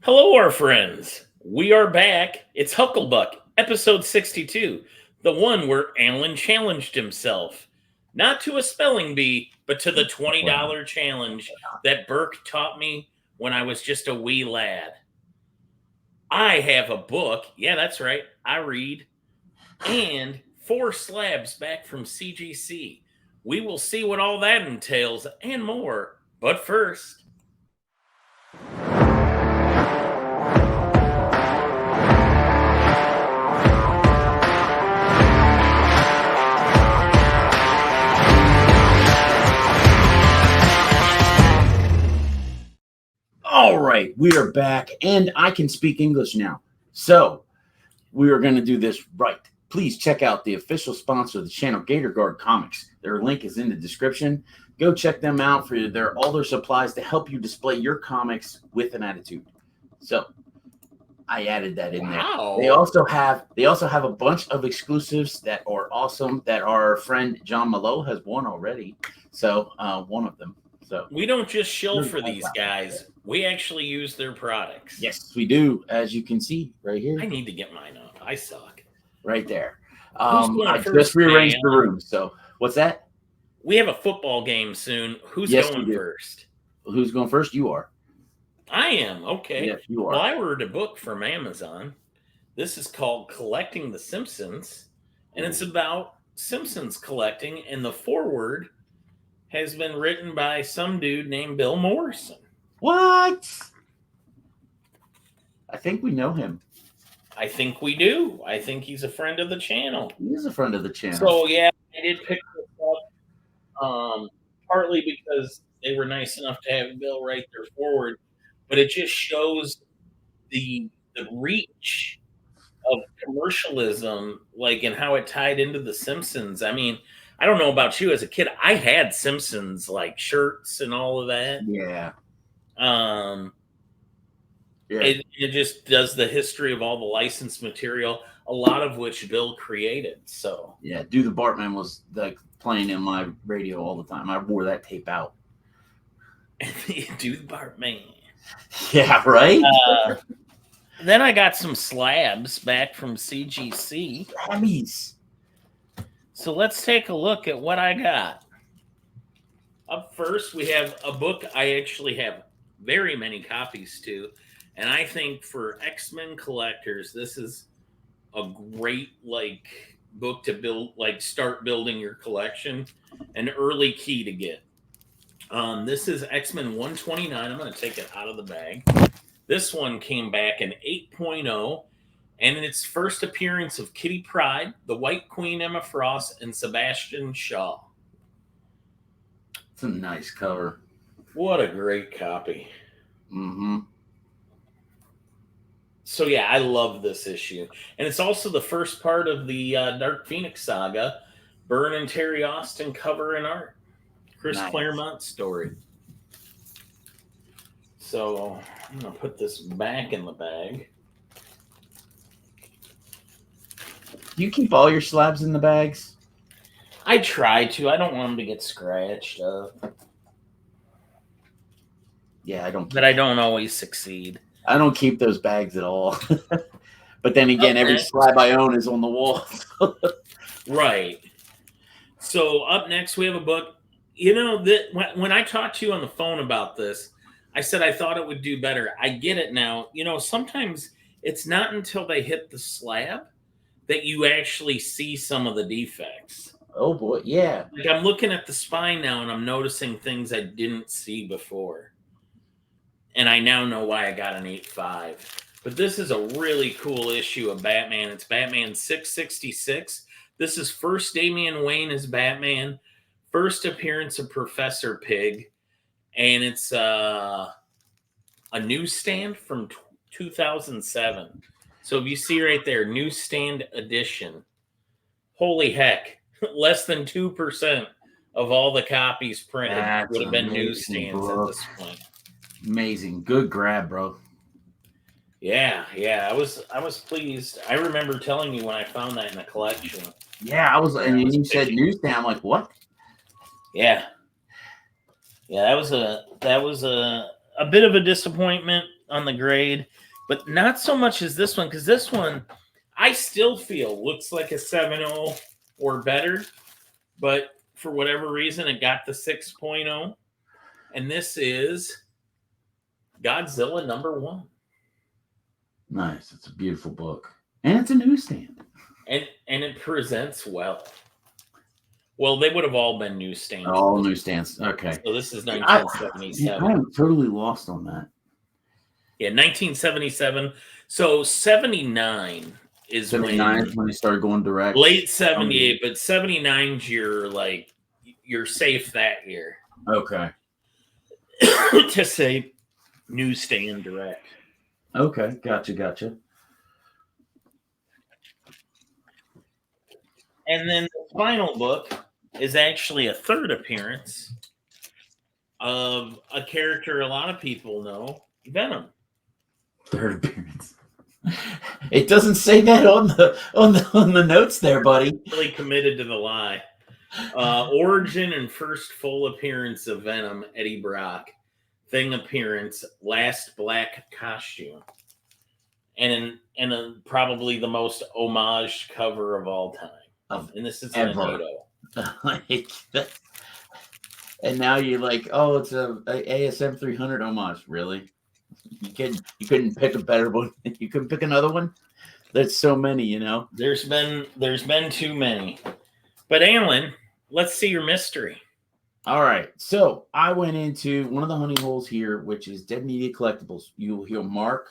Hello, our friends. We are back. It's Hucklebuck, episode 62, the one where Alan challenged himself. Not to a spelling bee, but to the Wow. $20 challenge that Burke taught me when I was just a wee lad. I have a book. Yeah, that's right. I read. And 4 slabs back from CGC. We will see what all that entails and more. But first, All right, we are back, and I can speak English now. So we are going to do this right. Please check out the official sponsor of the channel, Gator Comics. Their link is in the description. Go check them out for all their supplies to help you display your comics with an attitude. So I added that in there. wow. They also have a bunch of exclusives that are awesome. That our friend John Malone has won already. So one of them. So We don't just shill for these guys. We actually use their products. yes, we do, as you can see right here, I need to get mine up. I suck. right there. Who's going I first, just rearranged man? the room. So what's that? We have a football game soon. Who's Yes, we going do. first? Who's going first? You are. I am. Okay. Yes, you are. Well, I ordered a book from Amazon. This is called Collecting the Simpsons, and it's about Simpsons collecting, and the foreword has been written by some dude named Bill Morrison. What? I think we know him. I think we do. I think he's a friend of the channel. He is a friend of the channel. So yeah, I did pick this up, partly because they were nice enough to have Bill write their forward, but it just shows the reach of commercialism, like, and how it tied into the Simpsons. I mean, I don't know about you as a kid, I had Simpsons like shirts and all of that. yeah. Yeah. It just does the history of all the licensed material, a lot of which Bill created. So Yeah. Do the Bartman was like playing in my radio all the time. I wore that tape out. Dude, Bartman. Yeah, right? Then I got some slabs back from CGC. Hammies. So let's take a look at what I got. Up first, we have a book I actually have very many copies to. And I think for X-Men collectors, this is a great book to build, start building your collection. An early key to get. This is X-Men 129. I'm going to take it out of the bag. This one came back in 8.0, and in its first appearance of Kitty Pryde, the White Queen Emma Frost, and Sebastian Shaw. It's a nice cover. What a great copy. Mm-hmm. So yeah, I love this issue. And it's also the first part of the Dark Phoenix saga. Byrne and Terry Austin cover and art. Chris Claremont story. So I'm going to put this back in the bag. Do you keep all your slabs in the bags? I try to. I don't want them to get scratched up. Yeah, I don't. But I don't always succeed. I don't keep those bags at all. But then again, every slab I own is on the wall. Right. So up next, we have a book. You know, that when I talked to you on the phone about this, I said I thought it would do better. I get it now. You know, sometimes it's not until they hit the slab that you actually see some of the defects. Oh boy, yeah. Like I'm looking at the spine now and I'm noticing things I didn't see before. And I now know why I got an 8.5. But this is a really cool issue of Batman. It's Batman 666. This is first Damian Wayne as Batman, first appearance of Professor Pig, and it's a newsstand from 2007. So if you see right there, newsstand edition. Holy heck, less than 2% of all the copies printed would have been newsstands at this point. Amazing. Good grab, bro. Yeah. I was pleased. I remember telling you when I found that in a collection. Yeah, I was, and you said newsstand. I'm like, what? Yeah, that was a bit of a disappointment. on the grade, but not so much as this one, because this one I still feel looks like a 7.0 or better, but for whatever reason it got the 6.0, and this is Godzilla #1. Nice. It's a beautiful book, and it's a newsstand. And it presents well. Well, they would have all been newsstands. All newsstands. Okay. So this is 1977. I am totally lost on that. Yeah, 1977. So 79 is 79 when they started going direct. late 78, but 79's you're safe that year. Okay. To say newsstand direct. Okay, gotcha. And then the final book is actually a third appearance of a character a lot of people know, Venom. Third appearance. It doesn't say that on the notes there, buddy. Really committed to the lie. Origin and first full appearance of Venom, Eddie Brock. Thing appearance, last black costume. And probably the most homage cover of all time. And this is ever. And now you're like, oh, it's a ASM 300 homage. Really? You couldn't pick a better one. You couldn't pick another one. There's so many, you know. There's been too many. But Alan, let's see your mystery. All right. So I went into one of the honey holes here, which is Dead Media Collectibles. You'll hear Mark,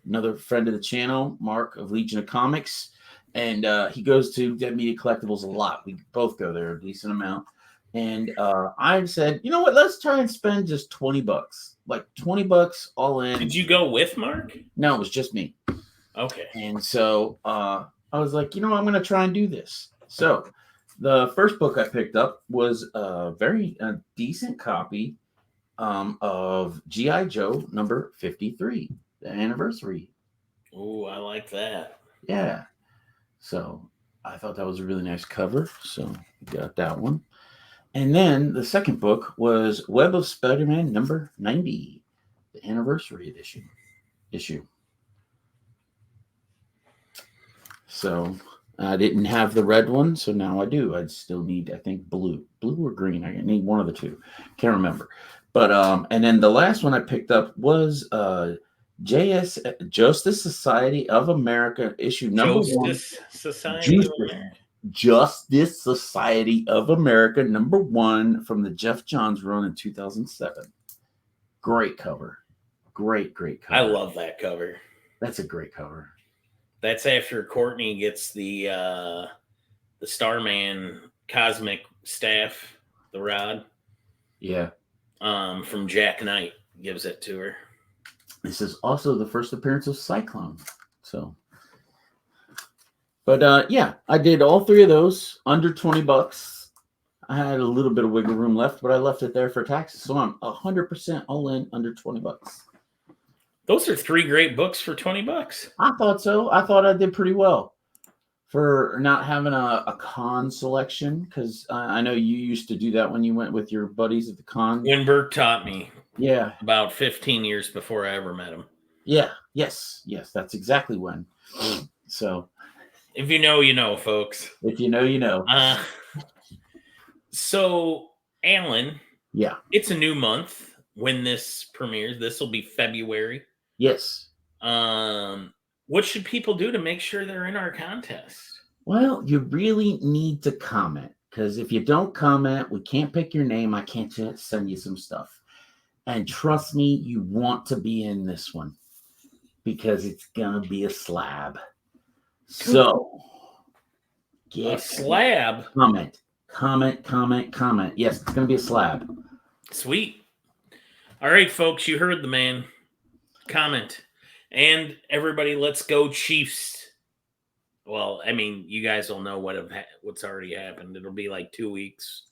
another friend of the channel, Mark of Legion of Comics. And he goes to Dead Media Collectibles a lot. We both go there a decent amount. And I said, you know what? Let's try and spend just $20, like $20 all in. Did you go with Mark? No, it was just me. Okay. And so I was like, you know, I'm going to try and do this. So the first book I picked up was a very decent copy of G.I. Joe number 53, the anniversary. Oh, I like that. Yeah. So I thought that was a really nice cover. So got that one. And then the second book was Web of Spider-Man number 90, the anniversary edition issue. So I didn't have the red one, so now I do. I still need, I think, blue or green. I need one of the two. Can't remember. But and then the last one I picked up was Justice Society of America issue number Justice 1. Society of America. Justice Society of America number 1 from the Jeff Johns run in 2007. Great cover. Great cover. I love that cover. That's a great cover. That's after Courtney gets the Starman cosmic staff, the rod. Yeah. From Jack Knight gives it to her. This is also the first appearance of Cyclone. So, but yeah, I did all three of those under $20. I had a little bit of wiggle room left, but I left it there for taxes. So I'm 100% all in under $20. Those are 3 great books for $20. I thought so. I thought I did pretty well for not having a con selection, because I know you used to do that when you went with your buddies at the con. Winberg taught me. Yeah. About 15 years before I ever met him. Yeah. Yes. That's exactly when. So. If you know, you know, folks. If you know, you know. So, Alan. Yeah. It's a new month when this premieres. This will be February. Yes. What should people do to make sure they're in our contest? Well, you really need to comment, because if you don't comment, we can't pick your name. I can't send you some stuff. And trust me, you want to be in this one, because it's going to be a slab. So, a slab? Comment. Yes, it's going to be a slab. Sweet. All right, folks, you heard the man. Comment. And everybody, let's go Chiefs. Well, I mean, you guys will know what's already happened. It'll be like 2 weeks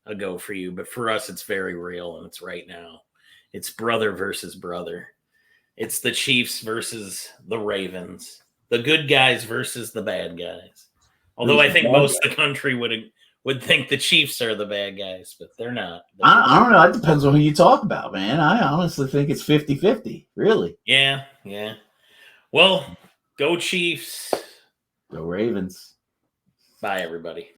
ago for you, but for us, it's very real, and it's right now. It's brother versus brother. It's the Chiefs versus the Ravens. The good guys versus the bad guys. Although I think most of the country would would think the Chiefs are the bad guys, but they're not. I don't know. It depends on who you talk about, man. I honestly think it's 50-50. Really. Yeah. Well, go Chiefs. Go Ravens. Bye, everybody.